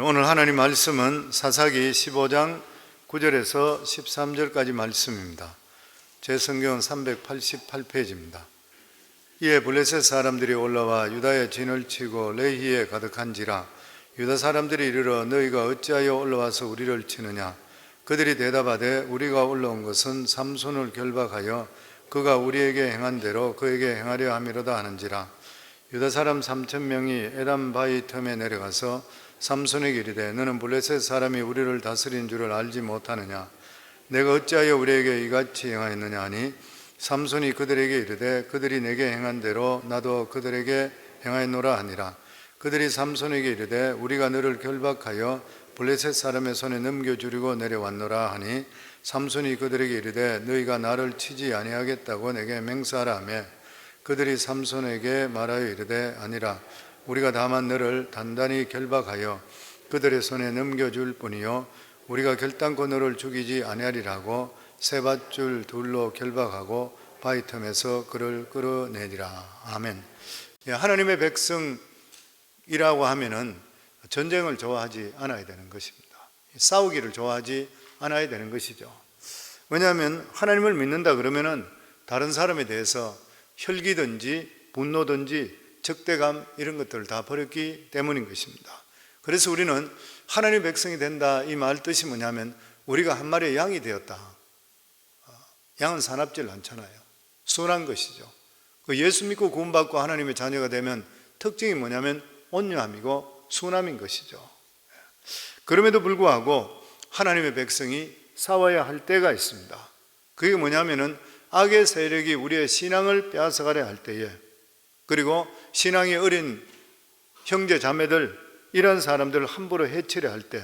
오늘 하나님 말씀은 사사기 15장 9절에서 13절까지 말씀입니다. 제 성경은 388페이지입니다. 이에 블레셋 사람들이 올라와 유다의 진을 치고 레히에 가득한지라 유다 사람들이 이르러 너희가 어찌하여 올라와서 우리를 치느냐. 그들이 대답하되 우리가 올라온 것은 삼손을 결박하여 그가 우리에게 행한 대로 그에게 행하려 함이로다 하는지라. 유다 사람 3,000명이 에담 바위 틈에 내려가서 삼손에게 이르되 너는 블레셋 사람이 우리를 다스린 줄을 알지 못하느냐. 내가 어찌하여 우리에게 이같이 행하였느냐 하니 삼손이 그들에게 이르되 그들이 내게 행한 대로 나도 그들에게 행하였노라 하니라. 그들이 삼손에게 이르되 우리가 너를 결박하여 블레셋 사람의 손에 넘겨주려고 내려왔노라 하니 삼손이 그들에게 이르되 너희가 나를 치지 아니하겠다고 내게 맹세하라 하며 그들이 삼손에게 말하여 이르되 아니라 우리가 다만 너를 단단히 결박하여 그들의 손에 넘겨줄 뿐이요 우리가 결단코 너를 죽이지 아니하리라고 세 밧줄 둘로 결박하고 바위 틈에서 그를 끌어내리라. 아멘. 하나님의 백성이라고 하면은 전쟁을 좋아하지 않아야 되는 것입니다. 싸우기를 좋아하지 않아야 되는 것이죠. 왜냐하면 하나님을 믿는다 그러면은 다른 사람에 대해서 혈기든지 분노든지 적대감 이런 것들을 다 버렸기 때문인 것입니다. 그래서 우리는 하나님의 백성이 된다 이 말 뜻이 뭐냐면 우리가 한 마리의 양이 되었다. 양은 사납질 않잖아요. 순한 것이죠. 예수 믿고 구원받고 하나님의 자녀가 되면 특징이 뭐냐면 온유함이고 순함인 것이죠. 그럼에도 불구하고 하나님의 백성이 싸워야 할 때가 있습니다. 그게 뭐냐면은 악의 세력이 우리의 신앙을 빼앗아가려 할 때에, 그리고 신앙이 어린 형제 자매들 이런 사람들을 함부로 해치려 할 때,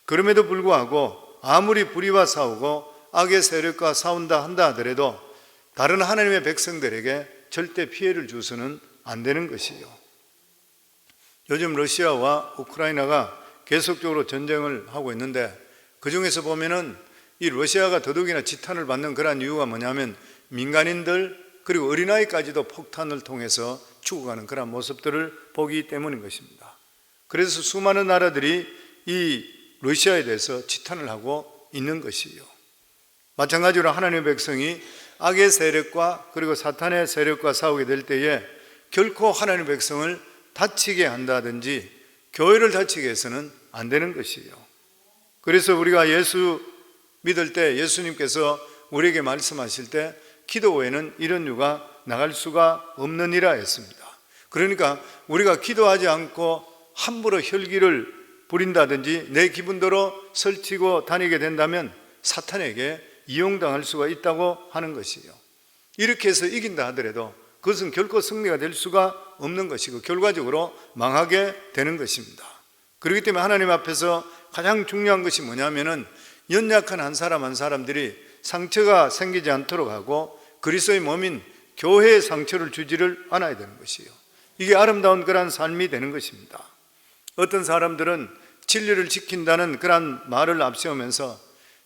그럼에도 불구하고 아무리 불의와 싸우고 악의 세력과 싸운다 한다 하더라도 다른 하나님의 백성들에게 절대 피해를 줘서는 안 되는 것이요. 요즘 러시아와 우크라이나가 계속적으로 전쟁을 하고 있는데 그 중에서 보면은 이 러시아가 더더욱이나 지탄을 받는 그런 이유가 뭐냐면 민간인들 그리고 어린아이까지도 폭탄을 통해서 죽어가는 그런 모습들을 보기 때문인 것입니다. 그래서 수많은 나라들이 이 러시아에 대해서 지탄을 하고 있는 것이요. 마찬가지로 하나님의 백성이 악의 세력과 그리고 사탄의 세력과 싸우게 될 때에 결코 하나님의 백성을 다치게 한다든지 교회를 다치게 해서는 안 되는 것이요. 그래서 우리가 예수 믿을 때 예수님께서 우리에게 말씀하실 때 기도 외에는 이런 유가 나갈 수가 없느니라 했습니다. 그러니까 우리가 기도하지 않고 함부로 혈기를 부린다든지 내 기분대로 설치고 다니게 된다면 사탄에게 이용당할 수가 있다고 하는 것이에요. 이렇게 해서 이긴다 하더라도 그것은 결코 승리가 될 수가 없는 것이고 결과적으로 망하게 되는 것입니다. 그렇기 때문에 하나님 앞에서 가장 중요한 것이 뭐냐면은 연약한 한 사람 한 사람들이 상처가 생기지 않도록 하고 그리스도의 몸인 교회에 상처를 주지를 않아야 되는 것이에요. 이게 아름다운 그런 삶이 되는 것입니다. 어떤 사람들은 진리를 지킨다는 그런 말을 앞세우면서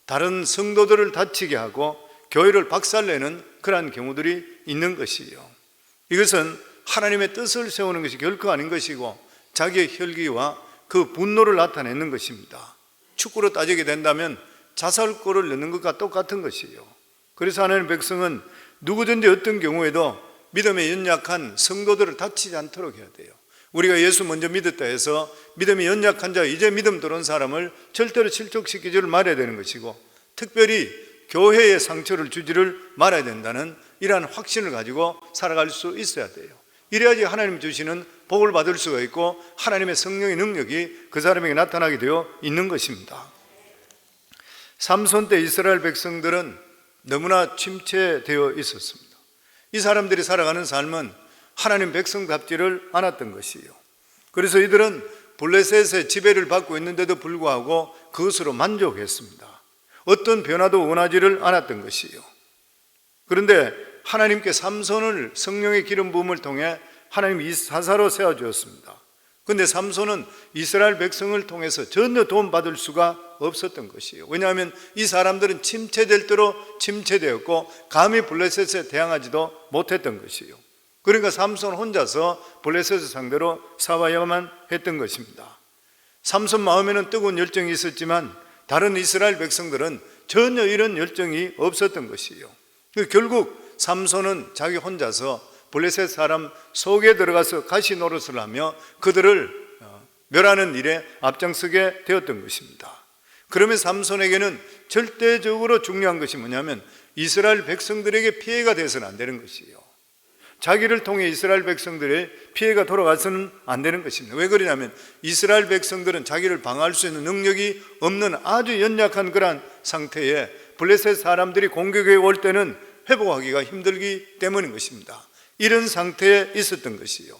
다른 성도들을 다치게 하고 교회를 박살내는 그런 경우들이 있는 것이에요. 이것은 하나님의 뜻을 세우는 것이 결코 아닌 것이고 자기의 혈기와 그 분노를 나타내는 것입니다. 축구로 따지게 된다면 자살골을 넣는 것과 똑같은 것이에요. 그래서 하나님의 백성은 누구든지 어떤 경우에도 믿음에 연약한 성도들을 다치지 않도록 해야 돼요. 우리가 예수 먼저 믿었다 해서 믿음이 연약한 자, 이제 믿음 들어온 사람을 절대로 실족시키지를 말아야 되는 것이고 특별히 교회에 상처를 주지를 말아야 된다는 이러한 확신을 가지고 살아갈 수 있어야 돼요. 이래야지 하나님 주시는 복을 받을 수가 있고 하나님의 성령의 능력이 그 사람에게 나타나게 되어 있는 것입니다. 삼손 때 이스라엘 백성들은 너무나 침체되어 있었습니다. 이 사람들이 살아가는 삶은 하나님 백성답지를 않았던 것이에요. 그래서 이들은 블레셋의 지배를 받고 있는데도 불구하고 그것으로 만족했습니다. 어떤 변화도 원하지를 않았던 것이에요. 그런데 하나님께 삼손을 성령의 기름 부음을 통해 하나님이 사사로 세워주었습니다. 그런데 삼손은 이스라엘 백성을 통해서 전혀 도움받을 수가 없었던 것이에요. 왜냐하면 이 사람들은 침체될 대로 침체되었고 감히 블레셋에 대항하지도 못했던 것이에요. 그러니까 삼손 혼자서 블레셋을 상대로 싸워야만 했던 것입니다. 삼손 마음에는 뜨거운 열정이 있었지만 다른 이스라엘 백성들은 전혀 이런 열정이 없었던 것이에요. 결국 삼손은 자기 혼자서 블레셋 사람 속에 들어가서 가시 노릇을 하며 그들을 멸하는 일에 앞장서게 되었던 것입니다. 그러면 삼손에게는 절대적으로 중요한 것이 뭐냐면 이스라엘 백성들에게 피해가 돼서는 안 되는 것이에요. 자기를 통해 이스라엘 백성들의 피해가 돌아가서는 안 되는 것입니다. 왜 그러냐면 이스라엘 백성들은 자기를 방어할 수 있는 능력이 없는 아주 연약한 그러한 상태에 블레셋 사람들이 공격해 올 때는 회복하기가 힘들기 때문인 것입니다. 이런 상태에 있었던 것이요.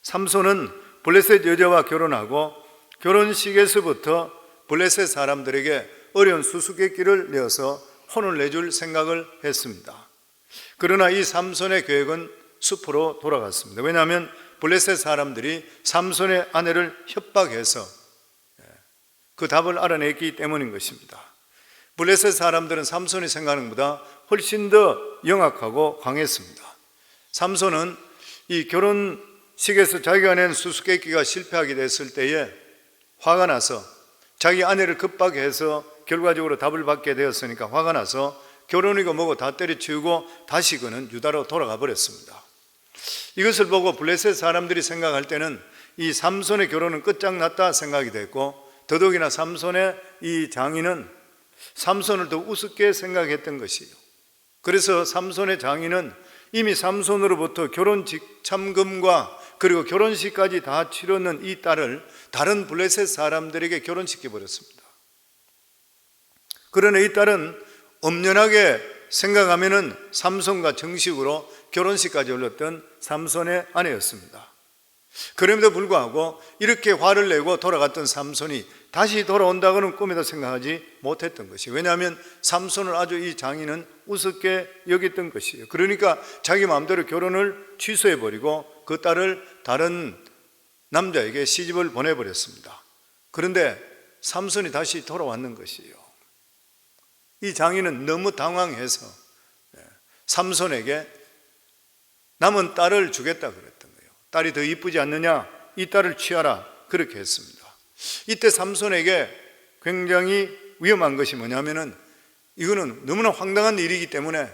삼손은 블레셋 여자와 결혼하고 결혼식에서부터 블레셋 사람들에게 어려운 수수께끼를 내어서 혼을 내줄 생각을 했습니다. 그러나 이 삼손의 계획은 숲으로 돌아갔습니다. 왜냐하면 블레셋 사람들이 삼손의 아내를 협박해서 그 답을 알아냈기 때문인 것입니다. 블레셋 사람들은 삼손이 생각하는 것보다 훨씬 더 영악하고 강했습니다. 삼손은 이 결혼식에서 자기가 낸 수수께끼가 실패하게 됐을 때에 화가 나서 자기 아내를 급박해서 결과적으로 답을 받게 되었으니까 화가 나서 결혼이고 뭐고 다 때려치우고 다시 그는 유다로 돌아가 버렸습니다. 이것을 보고 블레셋 사람들이 생각할 때는 이 삼손의 결혼은 끝장났다 생각이 됐고, 더더욱이나 삼손의 이 장인은 삼손을 더 우습게 생각했던 것이에요. 그래서 삼손의 장인은 이미 삼손으로부터 결혼 직참금과 그리고 결혼식까지 다 치르는 이 딸을 다른 블레셋 사람들에게 결혼시켜 버렸습니다. 그러나 이 딸은 엄연하게 생각하면은 삼손과 정식으로 결혼식까지 올렸던 삼손의 아내였습니다. 그럼에도 불구하고 이렇게 화를 내고 돌아갔던 삼손이 다시 돌아온다고는 꿈에도 생각하지 못했던 것이에요. 왜냐하면 삼손을 아주 이 장인은 우습게 여겼던 것이에요. 그러니까 자기 마음대로 결혼을 취소해버리고 그 딸을 다른 남자에게 시집을 보내버렸습니다. 그런데 삼손이 다시 돌아왔는 것이에요. 이 장인은 너무 당황해서 삼손에게 남은 딸을 주겠다 그랬던 거예요. 딸이 더 이쁘지 않느냐? 이 딸을 취하라. 그렇게 했습니다. 이때 삼손에게 굉장히 위험한 것이 뭐냐면은 이거는 너무나 황당한 일이기 때문에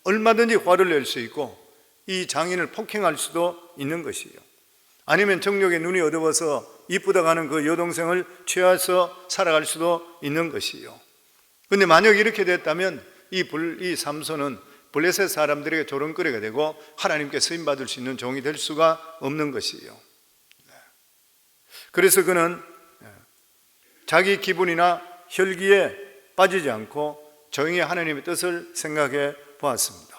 얼마든지 화를 낼 수 있고 이 장인을 폭행할 수도 있는 것이에요. 아니면 정욕에 눈이 어두워서 이쁘다고 하는 그 여동생을 취해서 살아갈 수도 있는 것이에요. 그런데 만약 이렇게 됐다면 이 삼손은 블레셋 사람들에게 조롱거리가 되고 하나님께 쓰임받을 수 있는 종이 될 수가 없는 것이에요. 그래서 그는 자기 기분이나 혈기에 빠지지 않고 조용히 하나님의 뜻을 생각해 보았습니다.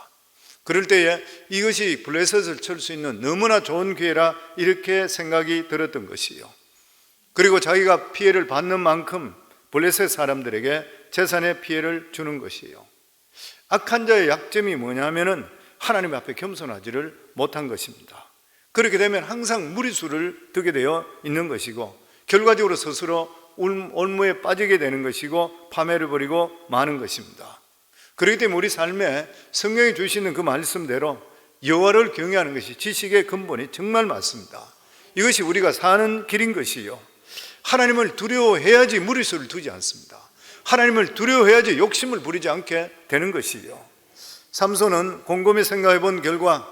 그럴 때에 이것이 블레셋을 칠 수 있는 너무나 좋은 기회라 이렇게 생각이 들었던 것이에요. 그리고 자기가 피해를 받는 만큼 블레셋 사람들에게 재산의 피해를 주는 것이에요. 악한 자의 약점이 뭐냐면은 하나님 앞에 겸손하지를 못한 것입니다. 그렇게 되면 항상 무리수를 두게 되어 있는 것이고 결과적으로 스스로 올무에 빠지게 되는 것이고 파멸을 버리고 마는 것입니다. 그렇기 때문에 우리 삶에 성경이 주시는 그 말씀대로 여호와를 경외하는 것이 지식의 근본이 정말 맞습니다. 이것이 우리가 사는 길인 것이요. 하나님을 두려워해야지 무리수를 두지 않습니다. 하나님을 두려워해야지 욕심을 부리지 않게 되는 것이요. 삼손은 곰곰이 생각해 본 결과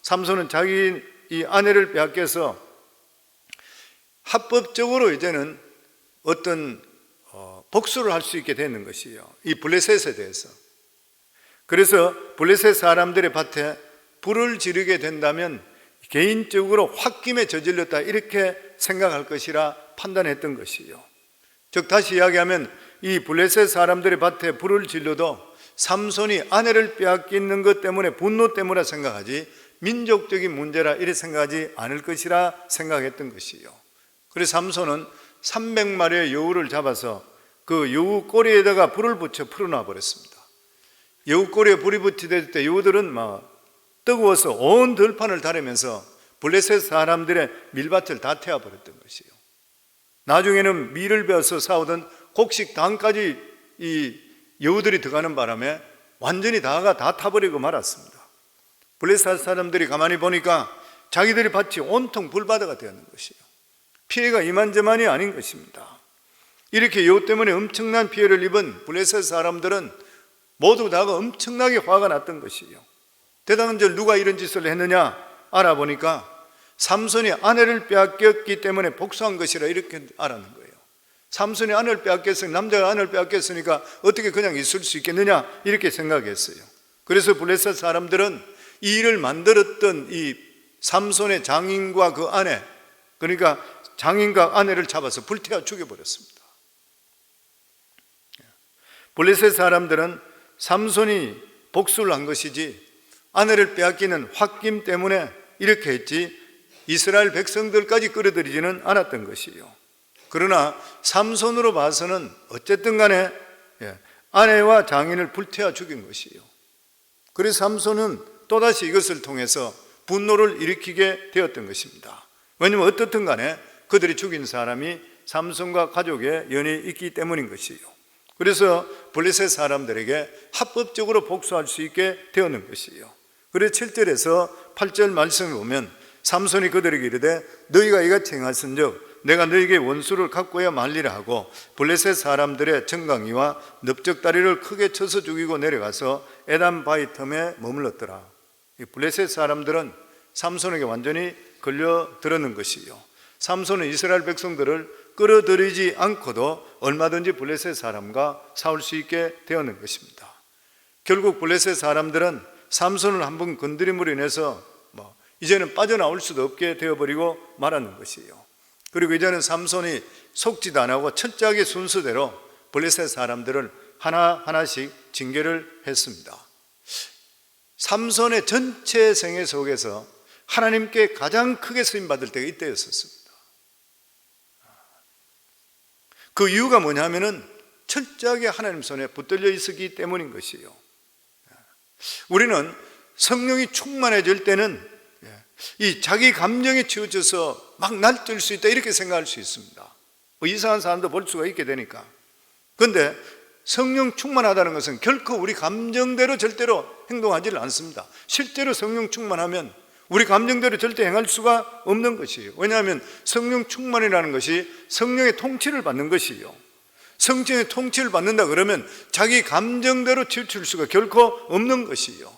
삼손은 자기 이 아내를 빼앗겨서 합법적으로 이제는 어떤 복수를 할 수 있게 되는 것이에요. 이 블레셋에 대해서. 그래서 블레셋 사람들의 밭에 불을 지르게 된다면 개인적으로 홧김에 저질렀다 이렇게 생각할 것이라 판단했던 것이에요. 즉 다시 이야기하면 이 블레셋 사람들의 밭에 불을 질러도 삼손이 아내를 빼앗기는 것 때문에 분노 때문에 생각하지 민족적인 문제라 이렇게 생각하지 않을 것이라 생각했던 것이에요. 그래서 삼손은 300마리의 여우를 잡아서 그 여우 꼬리에다가 불을 붙여 풀어놔 버렸습니다. 여우 꼬리에 불이 붙이될 때 여우들은 막 뜨거워서 온 들판을 다니면서 블레셋 사람들의 밀밭을 다 태워버렸던 것이에요. 나중에는 밀을 베어서 싸우던 곡식당까지 이 여우들이 들어가는 바람에 완전히 다가 다 타버리고 말았습니다. 블레셋 사람들이 가만히 보니까 자기들의 밭이 온통 불바다가 되었는 것이에요. 피해가 이만저만이 아닌 것입니다. 이렇게 이것 때문에 엄청난 피해를 입은 블레셋 사람들은 모두 다가 엄청나게 화가 났던 것이에요. 대단한절 누가 이런 짓을 했느냐 알아보니까 삼손이 아내를 빼앗겼기 때문에 복수한 것이라 이렇게 알았는 거예요. 삼손이 아내를 빼앗겼으니, 남자가 아내를 빼앗겼으니까 어떻게 그냥 있을 수 있겠느냐 이렇게 생각했어요. 그래서 블레셋 사람들은 이 일을 만들었던 이 삼손의 장인과 그 아내, 그러니까 장인과 아내를 잡아서 불태워 죽여버렸습니다. 블레셋 사람들은 삼손이 복수를 한 것이지 아내를 빼앗기는 홧김 때문에 이렇게 했지 이스라엘 백성들까지 끌어들이지는 않았던 것이에요. 그러나 삼손으로 봐서는 어쨌든 간에 아내와 장인을 불태워 죽인 것이에요. 그래서 삼손은 또다시 이것을 통해서 분노를 일으키게 되었던 것입니다. 왜냐하면 어떻든 간에 그들이 죽인 사람이 삼손과 가족의 연이 있기 때문인 것이에요. 그래서 블레셋 사람들에게 합법적으로 복수할 수 있게 되었는 것이에요. 그래서 7절에서 8절 말씀을 보면 삼손이 그들에게 이르되 너희가 이같이 행하신즉 내가 너희에게 원수를 갚고야 말리라 하고 블레셋 사람들의 정강이와 넓적다리를 크게 쳐서 죽이고 내려가서 에단 바위 틈에 머물렀더라. 이 블레셋 사람들은 삼손에게 완전히 걸려들었는 것이요, 삼손은 이스라엘 백성들을 끌어들이지 않고도 얼마든지 블레셋 사람과 싸울 수 있게 되었는 것입니다. 결국 블레셋 사람들은 삼손을 한번 건드림으로 인해서 이제는 빠져나올 수도 없게 되어버리고 말았는 것이에요. 그리고 이제는 삼손이 속지도 안 하고 철저하게 순서대로 블레셋 사람들을 하나하나씩 징계를 했습니다. 삼손의 전체 생애 속에서 하나님께 가장 크게 쓰임받을 때가 이때였었습니다. 그 이유가 뭐냐면은 철저하게 하나님 손에 붙들려 있었기 때문인 것이에요. 우리는 성령이 충만해질 때는 이 자기 감정에 치우쳐서 막 날뛸 수 있다 이렇게 생각할 수 있습니다. 이상한 사람도 볼 수가 있게 되니까. 그런데 성령 충만하다는 것은 결코 우리 감정대로 절대로 행동하지를 않습니다. 실제로 성령 충만하면 우리 감정대로 절대 행할 수가 없는 것이에요. 왜냐하면 성령 충만이라는 것이 성령의 통치를 받는 것이에요. 성령의 통치를 받는다 그러면 자기 감정대로 치우칠 수가 결코 없는 것이에요.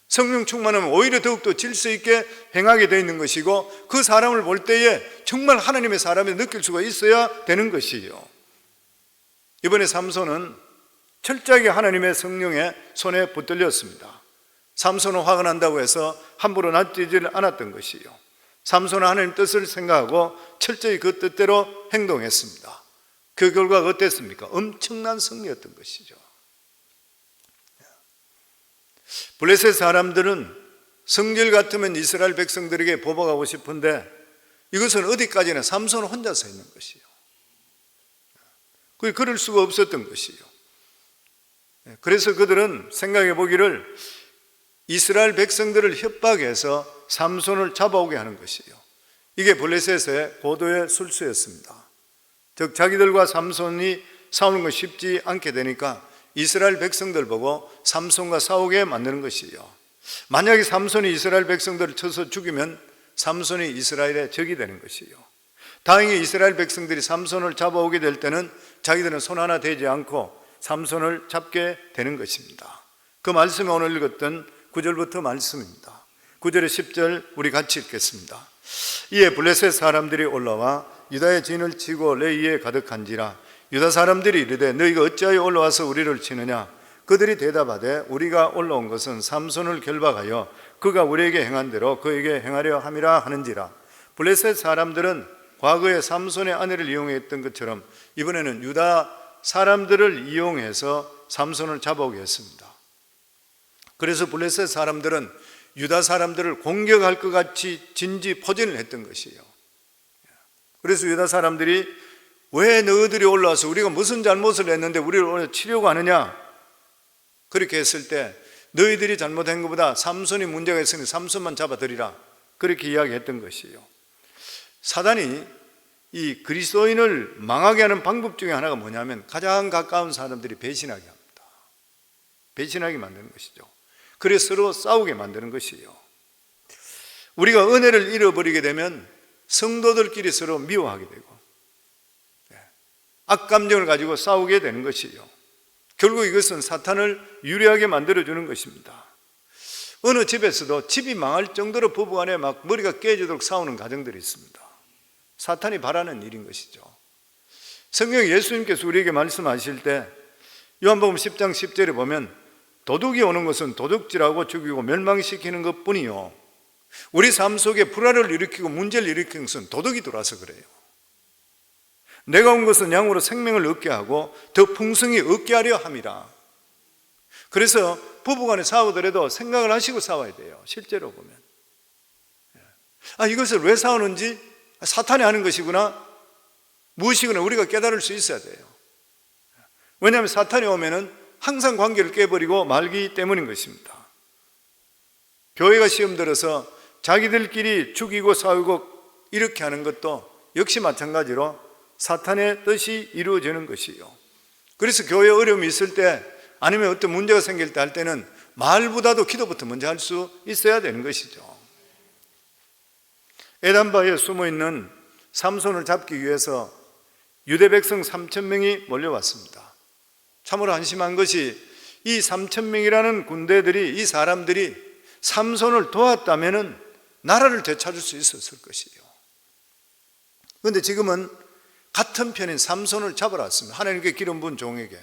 성령 충만하면 오히려 더욱더 질서 있게 행하게 되어 있는 것이고 그 사람을 볼 때에 정말 하나님의 사람이 느낄 수가 있어야 되는 것이에요. 이번에 삼손은 철저하게 하나님의 성령의 손에 붙들렸습니다. 삼손은 화가 난다고 해서 함부로 놔두지를 않았던 것이에요. 삼손은 하나님 뜻을 생각하고 철저히 그 뜻대로 행동했습니다. 그 결과가 어땠습니까? 엄청난 승리였던 것이죠. 블레셋 사람들은 성질 같으면 이스라엘 백성들에게 보복하고 싶은데 이것은 어디까지나 삼손 혼자서 있는 것이에요. 그럴 수가 없었던 것이에요. 그래서 그들은 생각해 보기를 이스라엘 백성들을 협박해서 삼손을 잡아오게 하는 것이에요. 이게 블레셋의 고도의 술수였습니다. 즉 자기들과 삼손이 싸우는 것이 쉽지 않게 되니까 이스라엘 백성들 보고 삼손과 싸우게 만드는 것이에요. 만약에 삼손이 이스라엘 백성들을 쳐서 죽이면 삼손이 이스라엘의 적이 되는 것이에요. 다행히 이스라엘 백성들이 삼손을 잡아오게 될 때는 자기들은 손 하나 대지 않고 삼손을 잡게 되는 것입니다. 그 말씀이 오늘 읽었던 9절부터 말씀입니다. 9절에 10절 우리 같이 읽겠습니다. 이에 블레셋 사람들이 올라와 유다의 진을 치고 레이에 가득한지라 유다 사람들이 이르되 너희가 어찌하여 올라와서 우리를 치느냐? 그들이 대답하되 우리가 올라온 것은 삼손을 결박하여 그가 우리에게 행한 대로 그에게 행하려 함이라 하는지라. 블레셋 사람들은 과거에 삼손의 아내를 이용했던 것처럼 이번에는 유다 사람들을 이용해서 삼손을 잡아오게 했습니다. 그래서 블레셋 사람들은 유다 사람들을 공격할 것 같이 진지포진을 했던 것이에요. 그래서 유다 사람들이 왜 너희들이 올라와서 우리가 무슨 잘못을 했는데 우리를 오늘 치려고 하느냐? 그렇게 했을 때 너희들이 잘못한 것보다 삼손이 문제가 있으니 삼손만 잡아들이라 그렇게 이야기했던 것이에요. 사단이 이 그리스도인을 망하게 하는 방법 중에 하나가 뭐냐면 가장 가까운 사람들이 배신하게 합니다. 배신하게 만드는 것이죠. 그래서 서로 싸우게 만드는 것이에요. 우리가 은혜를 잃어버리게 되면 성도들끼리 서로 미워하게 되고 악감정을 가지고 싸우게 되는 것이요. 결국 이것은 사탄을 유리하게 만들어주는 것입니다. 어느 집에서도 집이 망할 정도로 부부간에 막 머리가 깨지도록 싸우는 가정들이 있습니다. 사탄이 바라는 일인 것이죠. 성경 예수님께서 우리에게 말씀하실 때 요한복음 10장 10절에 보면 도둑이 오는 것은 도둑질하고 죽이고 멸망시키는 것뿐이요, 우리 삶 속에 불화를 일으키고 문제를 일으키는 것은 도둑이 들어와서 그래요. 내가 온 것은 양으로 생명을 얻게 하고 더 풍성히 얻게 하려 함이라. 그래서 부부간에 싸우더라도 생각을 하시고 싸워야 돼요. 실제로 보면 이것을 왜 싸우는지 사탄이 하는 것이구나, 무엇이구나 우리가 깨달을 수 있어야 돼요. 왜냐하면 사탄이 오면은 항상 관계를 깨버리고 말기 때문인 것입니다. 교회가 시험 들어서 자기들끼리 죽이고 싸우고 이렇게 하는 것도 역시 마찬가지로 사탄의 뜻이 이루어지는 것이요. 그래서 교회에 어려움이 있을 때, 아니면 어떤 문제가 생길 때 할 때는 말보다도 기도부터 먼저 할 수 있어야 되는 것이죠. 에단바에 숨어있는 삼손을 잡기 위해서 유대 백성 3,000명이 몰려왔습니다. 참으로 한심한 것이 이 3,000명이라는 군대들이, 이 사람들이 삼손을 도왔다면 나라를 되찾을 수 있었을 것이에요. 그런데 지금은 같은 편인 삼손을 잡으러 왔습니다. 하나님께 기름 부은 종에게.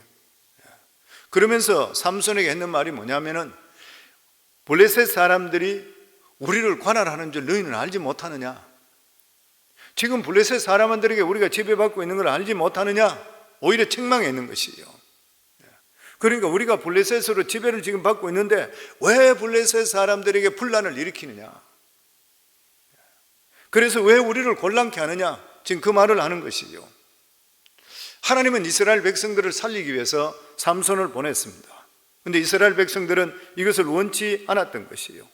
그러면서 삼손에게 했는 말이 뭐냐면은, 블레셋 사람들이 우리를 관할하는 줄 너희는 알지 못하느냐? 지금 블레셋 사람들에게 우리가 지배받고 있는 걸 알지 못하느냐? 오히려 책망해 있는 것이에요. 그러니까 우리가 블레셋으로 지배를 지금 받고 있는데 왜 블레셋 사람들에게 분란을 일으키느냐? 그래서 왜 우리를 곤란케 하느냐? 지금 그 말을 하는 것이죠. 하나님은 이스라엘 백성들을 살리기 위해서 삼손을 보냈습니다. 그런데 이스라엘 백성들은 이것을 원치 않았던 것이에요.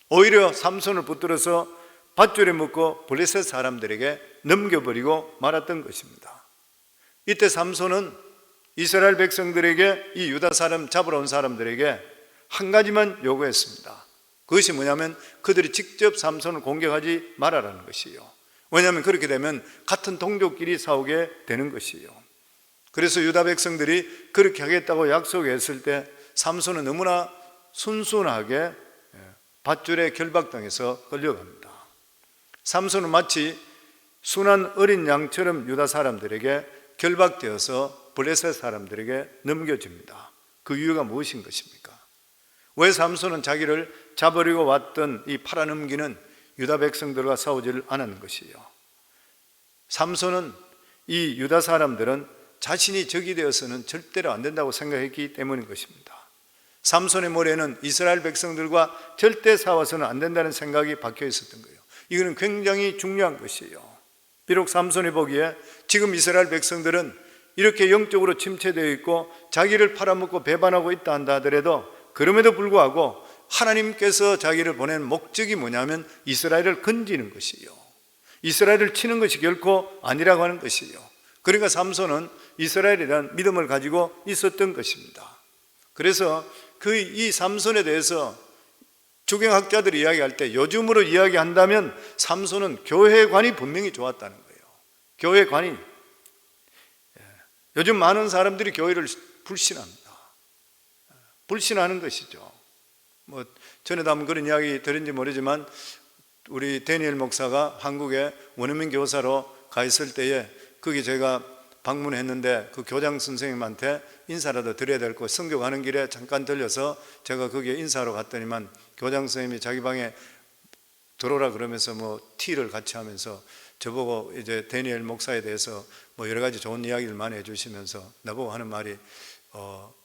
오히려 삼손을 붙들어서 밧줄에 묶고 블레셋 사람들에게 넘겨버리고 말았던 것입니다. 이때 삼손은 이스라엘 백성들에게, 이 유다 사람 잡으러 온 사람들에게 한 가지만 요구했습니다. 그것이 뭐냐면 그들이 직접 삼손을 공격하지 말아라는 것이에요. 왜냐하면 그렇게 되면 같은 동족끼리 싸우게 되는 것이에요. 그래서 유다 백성들이 그렇게 하겠다고 약속했을 때 삼손은 너무나 순순하게 밧줄에 결박당해서 끌려갑니다. 삼손은 마치 순한 어린 양처럼 유다 사람들에게 결박되어서 블레셋 사람들에게 넘겨집니다. 그 이유가 무엇인 것입니까? 왜 삼손은 자기를 잡으려고 왔던 이 팔아넘기는 유다 백성들과 싸우지를 않았는 것이에요. 삼손은, 이 유다 사람들은 자신이 적이 되어서는 절대로 안 된다고 생각했기 때문인 것입니다. 삼손의 머리에는 이스라엘 백성들과 절대 싸워서는 안 된다는 생각이 박혀 있었던 거예요. 이거는 굉장히 중요한 것이에요. 비록 삼손이 보기에 지금 이스라엘 백성들은 이렇게 영적으로 침체되어 있고 자기를 팔아먹고 배반하고 있다 한다 하더라도, 그럼에도 불구하고 하나님께서 자기를 보낸 목적이 뭐냐면 이스라엘을 건지는 것이에요. 이스라엘을 치는 것이 결코 아니라고 하는 것이에요. 그러니까 삼손은 이스라엘에 대한 믿음을 가지고 있었던 것입니다. 그래서 이 삼손에 대해서 주경학자들이 이야기할 때, 요즘으로 이야기한다면 삼손은 교회관이 분명히 좋았다는 거예요. 교회관이. 요즘 많은 사람들이 교회를 불신합니다. 불신하는 것이죠. 전에도 한번 그런 이야기 들은지 모르지만, 우리 데니엘 목사가 한국에 원어민 교사로 가 있을 때에 거기 제가 방문했는데 그 교장 선생님한테 인사라도 드려야 될 거, 선교 가는 길에 잠깐 들려서 제가 거기에 인사하러 갔더니만 교장 선생님이 자기 방에 들어오라 그러면서 티를 같이 하면서 저보고 이제 데니엘 목사에 대해서 여러 가지 좋은 이야기를 많이 해주시면서 나보고 하는 말이,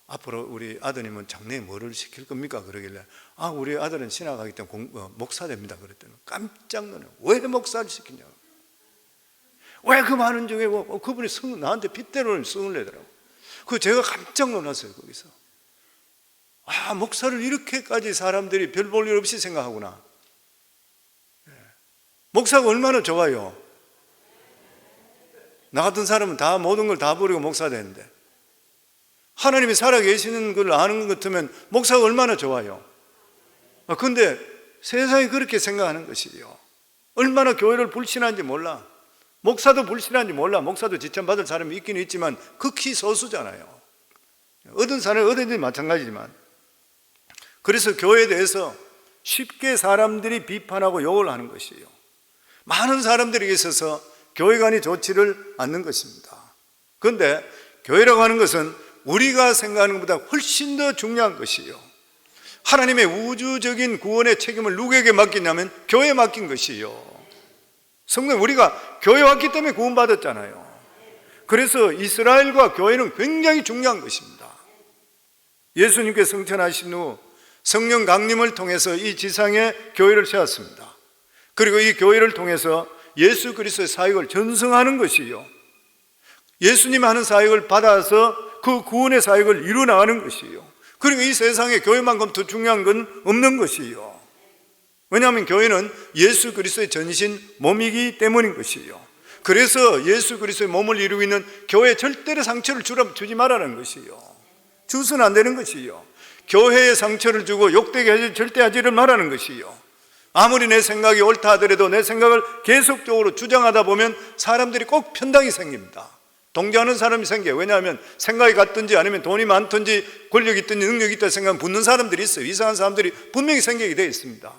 앞으로 우리 아드님은 장래에 뭐를 시킬 겁니까? 그러길래, 우리 아들은 신학 가기 때문에 목사 됩니다. 그랬더니 깜짝 놀라요. 왜 목사를 시키냐고. 왜 그 많은 중에 그분이 나한테 핏대로는 성을 내더라고. 제가 깜짝 놀랐어요. 거기서 목사를 이렇게까지 사람들이 별 볼 일 없이 생각하구나. 목사가 얼마나 좋아요. 나 같은 사람은 다 모든 걸 다 버리고 목사 되는데, 하나님이 살아계시는 걸 아는 것 같으면 목사가 얼마나 좋아요. 그런데 세상이 그렇게 생각하는 것이에요. 얼마나 교회를 불신하는지 몰라. 목사도 불신하는지 몰라. 목사도 지천받을 사람이 있긴 있지만 극히 소수잖아요. 얻은 사람이 얻은지 마찬가지지만. 그래서 교회에 대해서 쉽게 사람들이 비판하고 욕을 하는 것이에요. 많은 사람들에게 있어서 교회관이 좋지를 않는 것입니다. 그런데 교회라고 하는 것은 우리가 생각하는 것보다 훨씬 더 중요한 것이에요. 하나님의 우주적인 구원의 책임을 누구에게 맡기냐면 교회에 맡긴 것이에요. 성도님, 우리가 교회에 왔기 때문에 구원받았잖아요. 그래서 이스라엘과 교회는 굉장히 중요한 것입니다. 예수님께서 승천하신 후 성령 강림을 통해서 이 지상에 교회를 세웠습니다. 그리고 이 교회를 통해서 예수 그리스도의 사역을 전승하는 것이요, 예수님 하는 사역을 받아서 그 구원의 사역을 이루어나가는 것이요, 그리고 이 세상에 교회만큼 더 중요한 건 없는 것이요. 왜냐하면 교회는 예수 그리스도의 전신 몸이기 때문인 것이요. 그래서 예수 그리스도의 몸을 이루고 있는 교회에 절대로 상처를 주지 말라는 것이요, 주서는 안 되는 것이요. 교회에 상처를 주고 욕되게 절대 하지를 말라는 것이요. 아무리 내 생각이 옳다 하더라도 내 생각을 계속적으로 주장하다 보면 사람들이 꼭 편당이 생깁니다. 동조하는 사람이 생겨요. 왜냐하면 생각이 같든지 아니면 돈이 많든지 권력이 있든지 능력이 있다 생각하면 붙는 사람들이 있어요. 이상한 사람들이 분명히 생기게 되어 있습니다.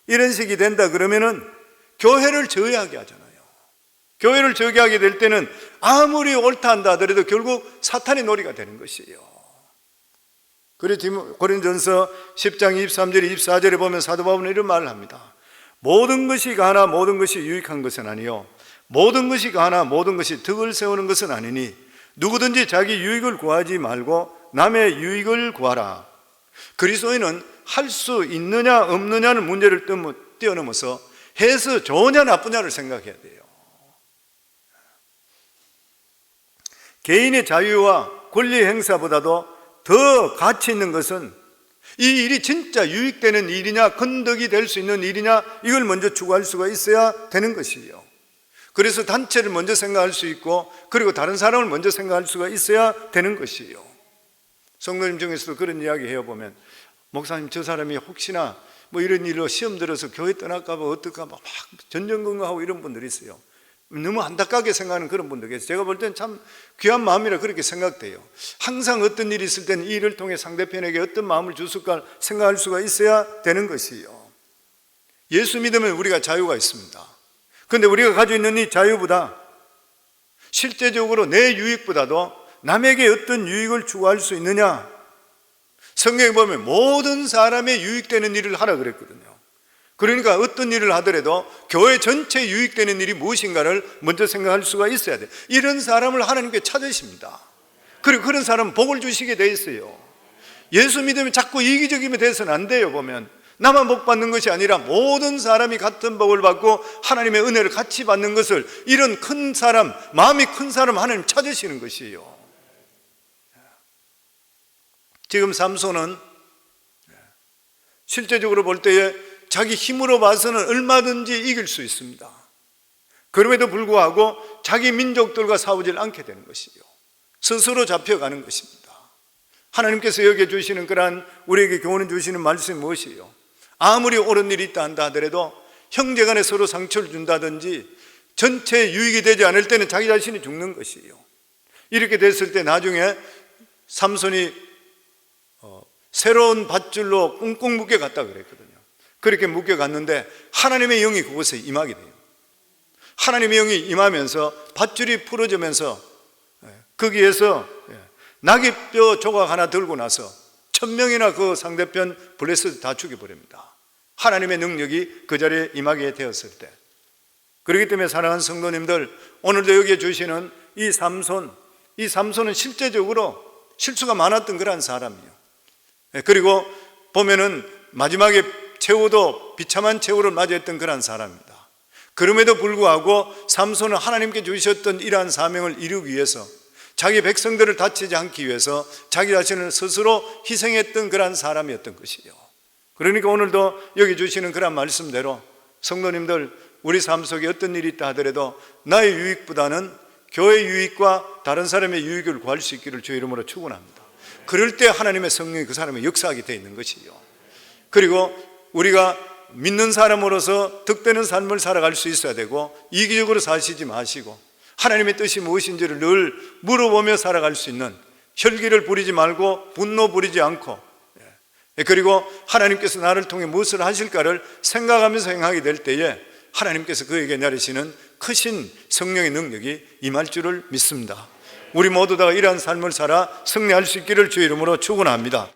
이런 식이 된다 그러면은 교회를 저해하게 하잖아요. 교회를 저해하게 될 때는 아무리 옳다 한다 하더라도 결국 사탄의 놀이가 되는 것이에요. 그래서 고린도전서 10장 23절 24절에 보면 사도 바울은 이런 말을 합니다. 모든 것이 가나 모든 것이 유익한 것은 아니요, 모든 것이 가나 모든 것이 덕을 세우는 것은 아니니 누구든지 자기 유익을 구하지 말고 남의 유익을 구하라. 그리스도인은 할 수 있느냐 없느냐는 문제를 뛰어넘어서 해서 좋으냐 나쁘냐를 생각해야 돼요. 개인의 자유와 권리 행사보다도 더 가치 있는 것은 이 일이 진짜 유익되는 일이냐, 큰 덕이 될 수 있는 일이냐, 이걸 먼저 추구할 수가 있어야 되는 것이에요. 그래서 단체를 먼저 생각할 수 있고, 그리고 다른 사람을 먼저 생각할 수가 있어야 되는 것이에요. 성도님 중에서도 그런 이야기 해보면, 목사님 저 사람이 혹시나 뭐 이런 일로 시험 들어서 교회 떠날까 봐 어떨까 봐 막 전전긍긍하고 이런 분들이 있어요. 너무 안타깝게 생각하는 그런 분들 계세요. 제가 볼 때는 참 귀한 마음이라 그렇게 생각돼요. 항상 어떤 일이 있을 때는 이 일을 통해 상대편에게 어떤 마음을 줬을까 생각할 수가 있어야 되는 것이에요. 예수 믿으면 우리가 자유가 있습니다. 그런데 우리가 가지고 있는 이 자유보다 실제적으로 내 유익보다도 남에게 어떤 유익을 추구할 수 있느냐, 성경에 보면 모든 사람의 유익되는 일을 하라 그랬거든요. 그러니까 어떤 일을 하더라도 교회 전체에 유익되는 일이 무엇인가를 먼저 생각할 수가 있어야 돼요. 이런 사람을 하나님께 찾으십니다. 그리고 그런 사람은 복을 주시게 돼 있어요. 예수 믿으면 자꾸 이기적이면 돼서는 안 돼요. 보면 나만 복 받는 것이 아니라 모든 사람이 같은 복을 받고 하나님의 은혜를 같이 받는 것을, 이런 큰 사람, 마음이 큰 사람 하나님 찾으시는 것이에요. 지금 삼손은 실제적으로 볼 때에 자기 힘으로 봐서는 얼마든지 이길 수 있습니다. 그럼에도 불구하고 자기 민족들과 싸우질 않게 되는 것이요, 스스로 잡혀가는 것입니다. 하나님께서 여기에 주시는 그러한 우리에게 교훈을 주시는 말씀이 무엇이에요? 아무리 옳은 일이 있다 한다 하더라도 형제간에 서로 상처를 준다든지 전체 유익이 되지 않을 때는 자기 자신이 죽는 것이에요. 이렇게 됐을 때 나중에 삼손이 새로운 밧줄로 꽁꽁 묶여갔다 그랬거든요. 그렇게 묶여갔는데 하나님의 영이 그곳에 임하게 돼요. 하나님의 영이 임하면서 밧줄이 풀어지면서 거기에서 낙엽뼈 조각 하나 들고 나서 1000명이나 그 상대편 블레셋 다 죽여버립니다. 하나님의 능력이 그 자리에 임하게 되었을 때. 그렇기 때문에 사랑하는 성도님들, 오늘도 여기에 주시는 이 삼손은 실제적으로 실수가 많았던 그런 사람이에요. 그리고 보면은 마지막에 최후도 비참한 최후를 맞이했던 그런 사람입니다. 그럼에도 불구하고 삼손은 하나님께 주셨던 이러한 사명을 이루기 위해서, 자기 백성들을 다치지 않기 위해서 자기 자신을 스스로 희생했던 그런 사람이었던 것이에요. 그러니까 오늘도 여기 주시는 그런 말씀대로 성도님들, 우리 삶 속에 어떤 일이 있다 하더라도 나의 유익보다는 교회 유익과 다른 사람의 유익을 구할 수 있기를 주의 이름으로 축원합니다. 그럴 때 하나님의 성령이 그 사람의 역사하게 되어 있는 것이요. 그리고 우리가 믿는 사람으로서 득되는 삶을 살아갈 수 있어야 되고, 이기적으로 사시지 마시고 하나님의 뜻이 무엇인지를 늘 물어보며 살아갈 수 있는, 혈기를 부리지 말고 분노 부리지 않고, 그리고 하나님께서 나를 통해 무엇을 하실까를 생각하면서 행하게 될 때에 하나님께서 그에게 내리시는 크신 성령의 능력이 임할 줄을 믿습니다. 우리 모두 다 이러한 삶을 살아 승리할 수 있기를 주의 이름으로 축원합니다.